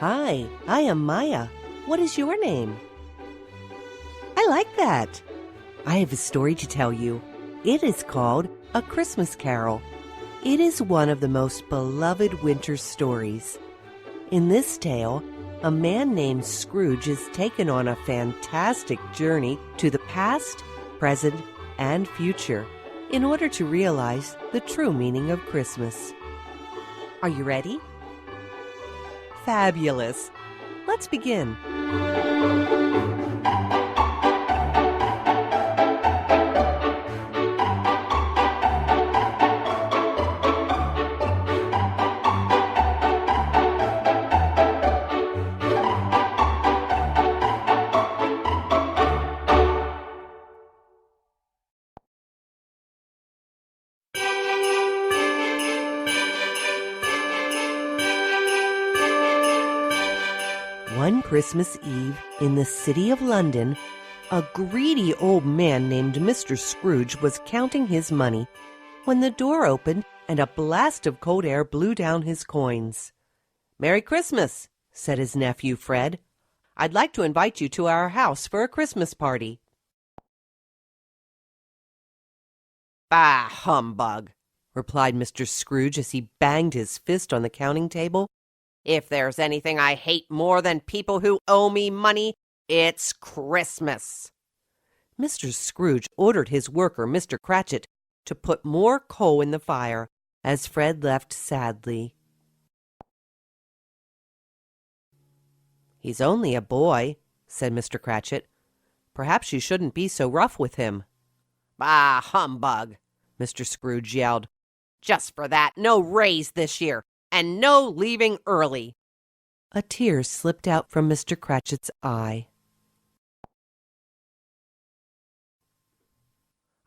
Hi, I am Maya. What is your name? I like that. I have a story to tell you. It is called A Christmas Carol. It is one of the most beloved winter stories. In this tale, a man named Scrooge is taken on a fantastic journey to the past, present, and future in order to realize the true meaning of Christmas. Are you ready? Fabulous! Let's begin. One Christmas Eve in the city of London, a greedy old man named Mr. Scrooge was counting his money when the door opened and a blast of cold air blew down his coins. "Merry Christmas," said his nephew Fred. "I'd like to invite you to our house for a Christmas party." "Bah, humbug," replied Mr. Scrooge as he banged his fist on the counting table. "If there's anything I hate more than people who owe me money, it's Christmas." Mr. Scrooge ordered his worker, Mr. Cratchit, to put more coal in the fire as Fred left sadly. "He's only a boy," said Mr. Cratchit. "Perhaps you shouldn't be so rough with him." "Bah, humbug!" Mr. Scrooge yelled. "Just for that, no raise this year. And no leaving early." A tear slipped out from Mr. Cratchit's eye.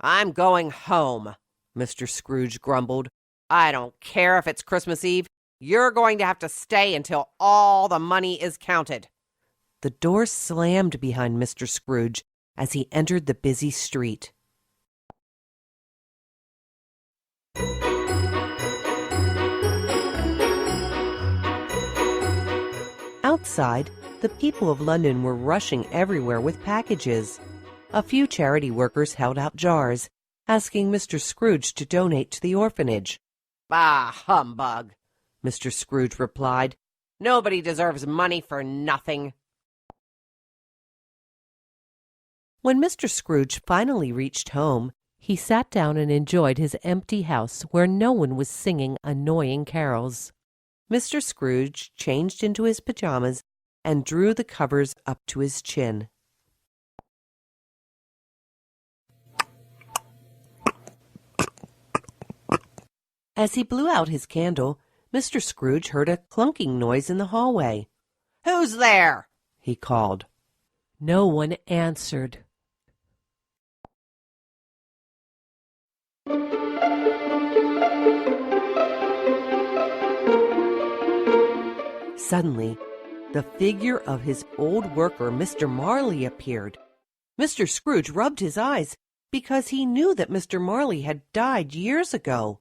"I'm going home," Mr. Scrooge grumbled. "I don't care if it's Christmas Eve. You're going to have to stay until all the money is counted." The door slammed behind Mr. Scrooge as he entered the busy street. Outside, the people of London were rushing everywhere with packages. A few charity workers held out jars, asking Mr. Scrooge to donate to the orphanage. "Bah, humbug!" Mr. Scrooge replied. "Nobody deserves money for nothing." When Mr. Scrooge finally reached home, he sat down and enjoyed his empty house where no one was singing annoying carols. Mr. Scrooge changed into his pajamas and drew the covers up to his chin. As he blew out his candle, Mr. Scrooge heard a clunking noise in the hallway. "Who's there?" he called. No one answered. Suddenly, the figure of his old worker, Mr. Marley, appeared. Mr. Scrooge rubbed his eyes because he knew that Mr. Marley had died years ago.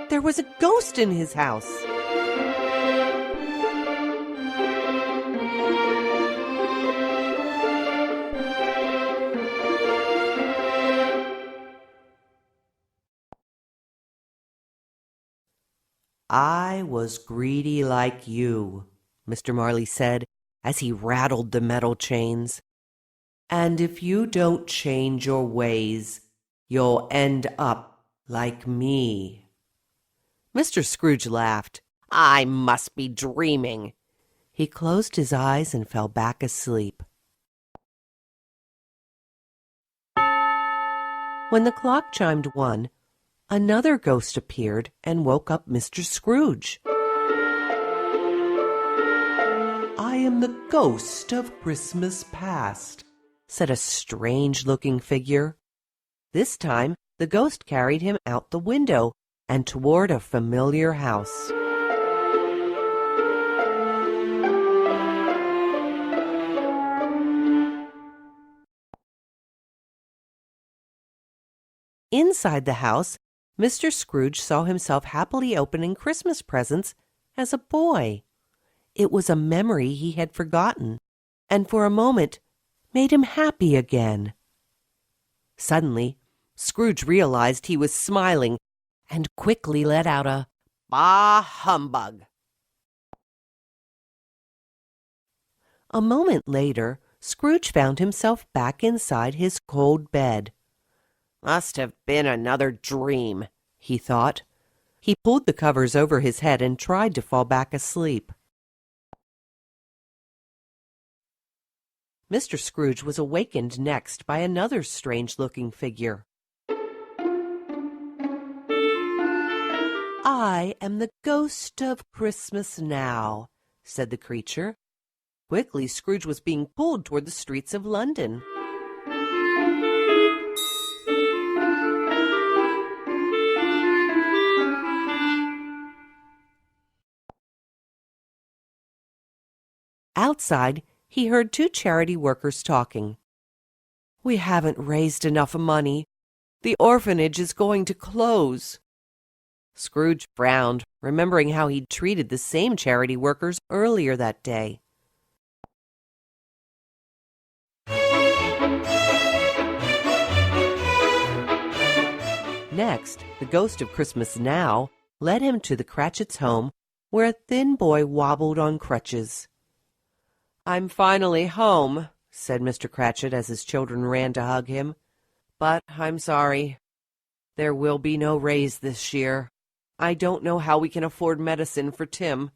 There was a ghost in his house. "I was greedy like you," Mr. Marley said as he rattled the metal chains. "And if you don't change your ways, you'll end up like me." Mr. Scrooge laughed. "I must be dreaming." He closed his eyes and fell back asleep. When the clock chimed 1, another ghost appeared and woke up Mr. Scrooge. "I am the ghost of Christmas past," said a strange-looking figure. This time, the ghost carried him out the window and toward a familiar house. Inside the house, Mr. Scrooge saw himself happily opening Christmas presents as a boy. It was a memory he had forgotten, and for a moment made him happy again. Suddenly, Scrooge realized he was smiling and quickly let out a "Bah, humbug!" A moment later, Scrooge found himself back inside his cold bed. "Must have been another dream," he thought. He pulled the covers over his head and tried to fall back asleep. Mr. Scrooge was awakened next by another strange-looking figure. "I am the ghost of Christmas now," said the creature. Quickly, Scrooge was being pulled toward the streets of London. Outside, he heard two charity workers talking. "We haven't raised enough money. The orphanage is going to close." Scrooge frowned, remembering how he'd treated the same charity workers earlier that day. Next, the ghost of Christmas Now led him to the Cratchits' home, where a thin boy wobbled on crutches. "I'm finally home," said Mr. Cratchit as his children ran to hug him. "But I'm sorry. There will be no raise this year. I don't know how we can afford medicine for Tim."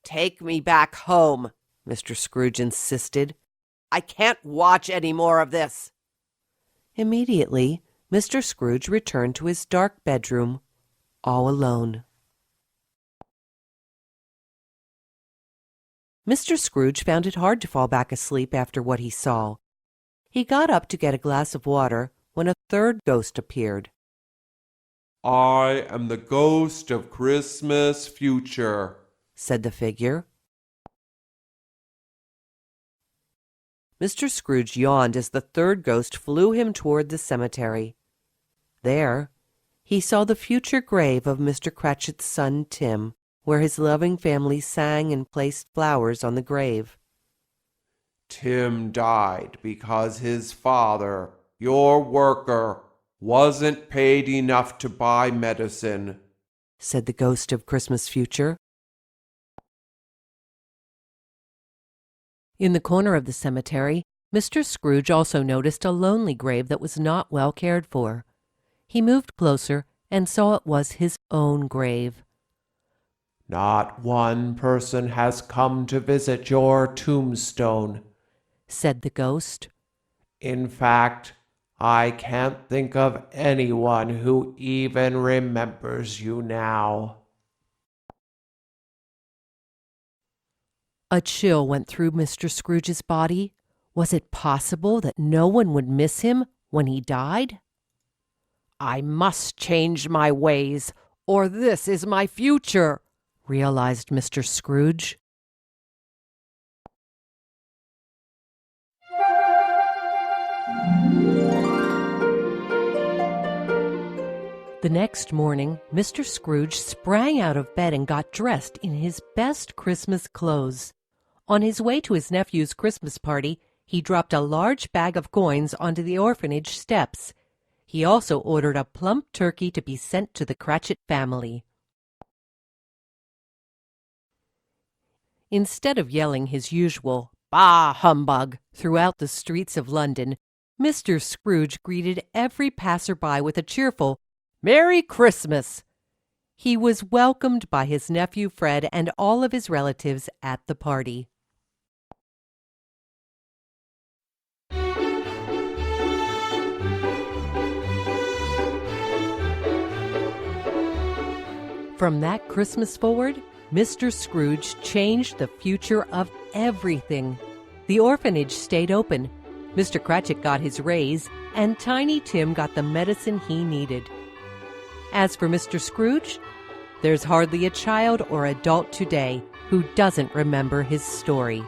"Take me back home," Mr. Scrooge insisted. "I can't watch any more of this." Immediately, Mr. Scrooge returned to his dark bedroom, all alone. Mr. Scrooge found it hard to fall back asleep after what he saw. He got up to get a glass of water when a third ghost appeared. "I am the ghost of Christmas future," said the figure. Mr. Scrooge yawned as the third ghost flew him toward the cemetery. There, he saw the future grave of Mr. Cratchit's son Tim, where his loving family sang and placed flowers on the grave. "Tim died because his father, your worker, wasn't paid enough to buy medicine," said the ghost of Christmas future. In the corner of the cemetery, Mr. Scrooge also noticed a lonely grave that was not well cared for. He moved closer and saw it was his own grave. "Not one person has come to visit your tombstone," said the ghost. "In fact, I can't think of anyone who even remembers you now." A chill went through Mr. Scrooge's body. Was it possible that no one would miss him when he died? "I must change my ways, or this is my future," realized Mr. Scrooge. The next morning, Mr. Scrooge sprang out of bed and got dressed in his best Christmas clothes. On his way to his nephew's Christmas party, he dropped a large bag of coins onto the orphanage steps. He also ordered a plump turkey to be sent to the Cratchit family. Instead of yelling his usual "Bah, humbug!" throughout the streets of London, Mr. Scrooge greeted every passerby with a cheerful "Merry Christmas!" He was welcomed by his nephew Fred and all of his relatives at the party. From that Christmas forward, Mr. Scrooge changed the future of everything. The orphanage stayed open, Mr. Cratchit got his raise, and Tiny Tim got the medicine he needed. As for Mr. Scrooge, there's hardly a child or adult today who doesn't remember his story.